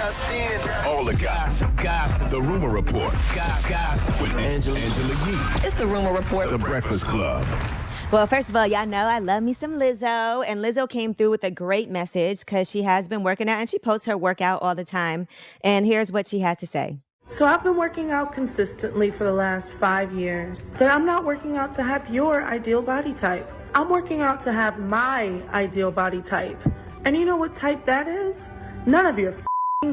All the gossip. The Rumor Report. With Angela Yee. It's the Rumor Report. The Breakfast Club. Well, first of all, y'all know I love me some Lizzo. And Lizzo came through with a great message because she has been working out and she posts her workout all the time. And here's what she had to say. So I've been working out consistently for the last 5 years. But I'm not working out to have your ideal body type. I'm working out to have my ideal body type. And you know what type that is? None of your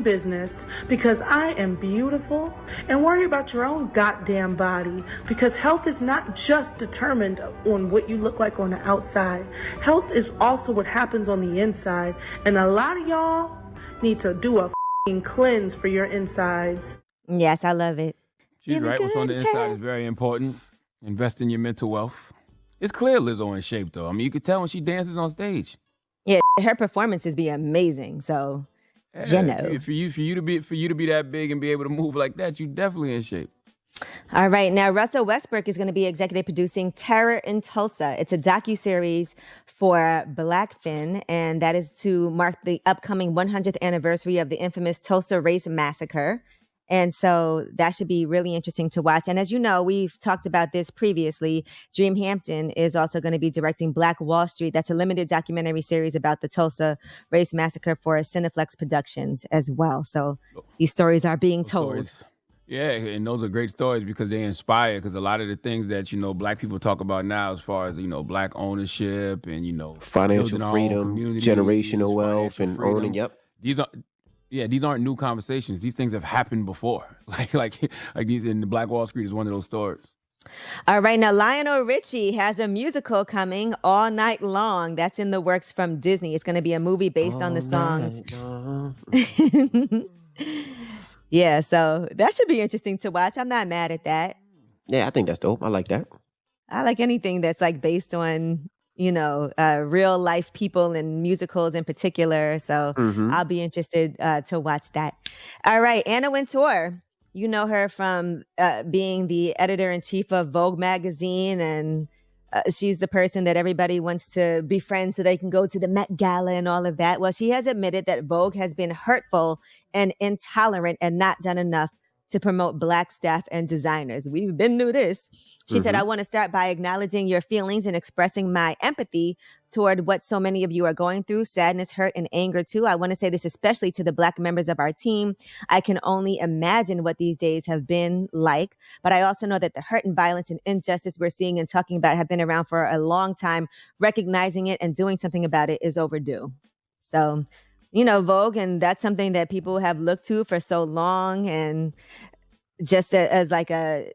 business, because I am beautiful. And worry about your own goddamn body, because health is not just determined on what you look like on the outside. Health is also what happens on the inside. And a lot of y'all need to do a cleanse for your insides. Yes, I love it. She's right. What's on the inside is very important. Invest in your mental wealth. It's clear Lizzo in shape, though. I mean, you could tell when she dances on stage. Yeah, her performances be amazing. So, you know, for you to be that big and be able to move like that, you definitely in shape. All right, now Russell Westbrook is going to be executive producing Terror in Tulsa. It's a docuseries for Blackfin, and that is to mark the upcoming 100th anniversary of the infamous Tulsa Race Massacre. And so that should be really interesting to watch. And as you know, we've talked about this previously. Dream Hampton is also going to be directing Black Wall Street. That's a limited documentary series about the Tulsa Race Massacre for Cineplex Productions as well. So these stories are being told. Yeah, and those are great stories because they inspire. Because a lot of the things that, you know, Black people talk about now as far as, you know, Black ownership and, you know, financial freedom, generational wealth and owning. Yep. These aren't new conversations. These things have happened before. Like these, and the Black Wall Street is one of those stories. All right, now Lionel Richie has a musical coming all night long. That's in the works from Disney. It's going to be a movie based on the songs. Yeah, so that should be interesting to watch. I'm not mad at that. Yeah, I think that's dope. I like that. I like anything that's like based on, you know, real life people and musicals in particular. So I'll be interested to watch that. All right. Anna Wintour, you know her from being the editor-in-chief of Vogue magazine. And she's the person that everybody wants to befriend so they can go to the Met Gala and all of that. Well, she has admitted that Vogue has been hurtful and intolerant and not done enough to promote Black staff and designers. We've been through this. She said, I want to start by acknowledging your feelings and expressing my empathy toward what so many of you are going through, sadness, hurt, and anger too. I want to say this especially to the Black members of our team. I can only imagine what these days have been like, but I also know that the hurt and violence and injustice we're seeing and talking about have been around for a long time. Recognizing it and doing something about it is overdue. So, you know, Vogue, and that's something that people have looked to for so long, and just as like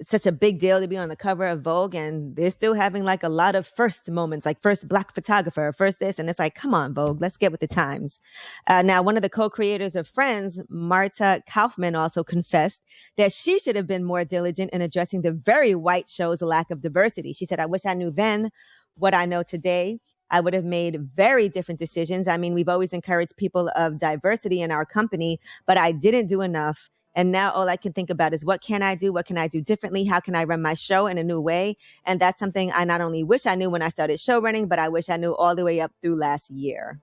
such a big deal to be on the cover of Vogue, and they're still having like a lot of first moments, like first Black photographer, first this, and it's like, come on, Vogue, let's get with the times. Now, one of the co-creators of Friends, Marta Kauffman, also confessed that she should have been more diligent in addressing the very white show's lack of diversity. She said, I wish I knew then what I know today. I would have made very different decisions. I mean, we've always encouraged people of diversity in our company, but I didn't do enough. And now all I can think about is what can I do? What can I do differently? How can I run my show in a new way? And that's something I not only wish I knew when I started show running, but I wish I knew all the way up through last year.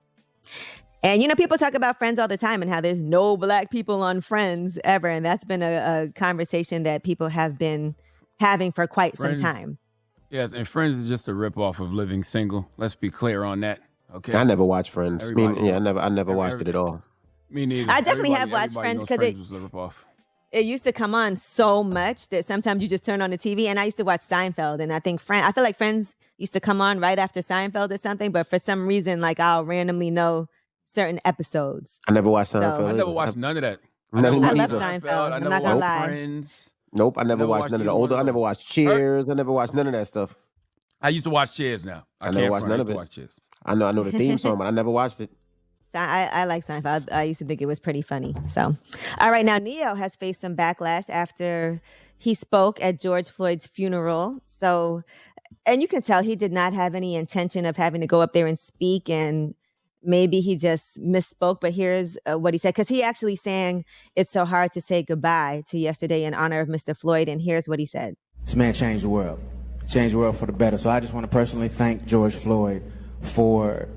And, you know, people talk about Friends all the time and how there's no Black people on Friends ever. And that's been a conversation that people have been having for quite some time. Yes, and Friends is just a ripoff of Living Single. Let's be clear on that. Okay. I never watched Friends. I never watched it at all. Me neither. I definitely have watched Friends because it used to come on so much that sometimes you just turn on the TV. And I used to watch Seinfeld, and I feel like Friends used to come on right after Seinfeld or something. But for some reason, like I'll randomly know certain episodes. I never watched Seinfeld. I never watched none of that. I love Seinfeld. I'm not gonna lie. Friends. Nope, I never watched none of the older. I never watched Cheers. I never watched none of that stuff. I used to watch Cheers now. I never watched none of it. I know the theme song, but I never watched it. So I like Seinfeld. I used to think it was pretty funny. So, all right. Now, Neo has faced some backlash after he spoke at George Floyd's funeral. So, and you can tell he did not have any intention of having to go up there and speak, and maybe he just misspoke. But here's what he said, because he actually sang "It's So Hard to Say Goodbye" to yesterday in honor of Mr. Floyd. And here's what he said. This man changed the world for the better. So I just want to personally thank George Floyd for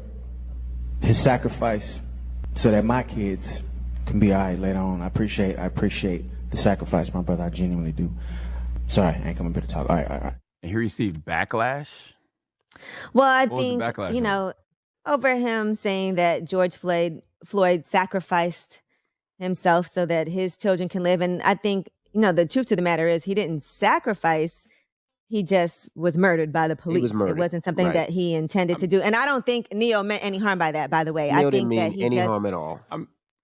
his sacrifice so that my kids can be all right later on. I appreciate the sacrifice, my brother. I genuinely do. Sorry, I ain't coming here to talk. All right. And he received backlash? Well, I What was the think, backlash you on? know, over him saying that George Floyd sacrificed himself so that his children can live. And I think, the truth of the matter is he didn't sacrifice. He just was murdered by the He was police. It murdered. wasn't something Right. that he intended to do. And I don't think Neo meant any harm by that, by the way. Neo I didn't think that mean he any just, harm at all.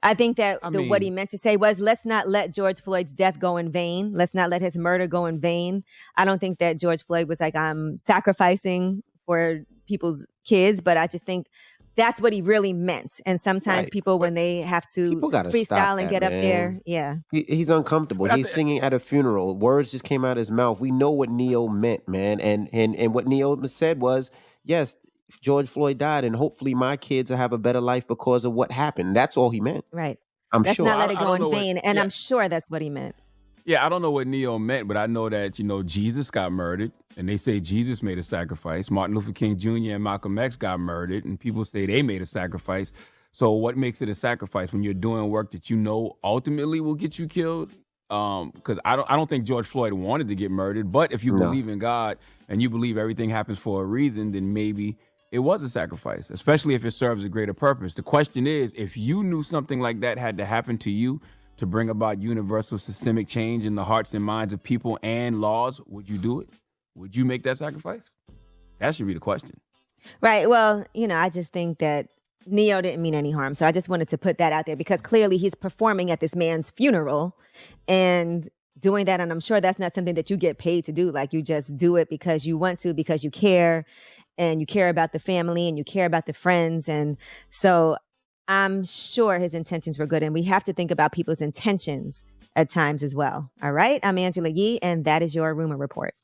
I think that I what he mean- meant to say was, let's not let George Floyd's death go in vain. Let's not let his murder go in vain. I don't think that George Floyd was like, I'm sacrificing for people's kids, but I just think that's what he really meant. And sometimes Right. people, when they have to People gotta freestyle stop and that, get up there, man. yeah. He's uncomfortable. But I He's thi- singing at a funeral. Words just came out of his mouth. We know what Neo meant, man. And what Neo said was, yes, George Floyd died, and hopefully my kids will have a better life because of what happened. That's all he meant. Right. I'm Let's sure. not let it I go don't in know what- vain. And yeah. I'm sure that's what he meant. Yeah, I don't know what Neo meant, but I know that, Jesus got murdered, and they say Jesus made a sacrifice. Martin Luther King Jr. and Malcolm X got murdered, and people say they made a sacrifice. So what makes it a sacrifice when you're doing work that ultimately will get you killed? Because I don't think George Floyd wanted to get murdered, but if you No. believe in God and you believe everything happens for a reason, then maybe it was a sacrifice, especially if it serves a greater purpose. The question is, if you knew something like that had to happen to you to bring about universal systemic change in the hearts and minds of people and laws, would you do it? Would you make that sacrifice? That should be the question. Right. Well, I just think that Neo didn't mean any harm. So I just wanted to put that out there because clearly he's performing at this man's funeral and doing that. And I'm sure that's not something that you get paid to do. Like, you just do it because you want to, because you care, and you care about the family and you care about the friends. And so I'm sure his intentions were good. And we have to think about people's intentions at times as well. All right. I'm Angela Yee, and that is your Rumor Report.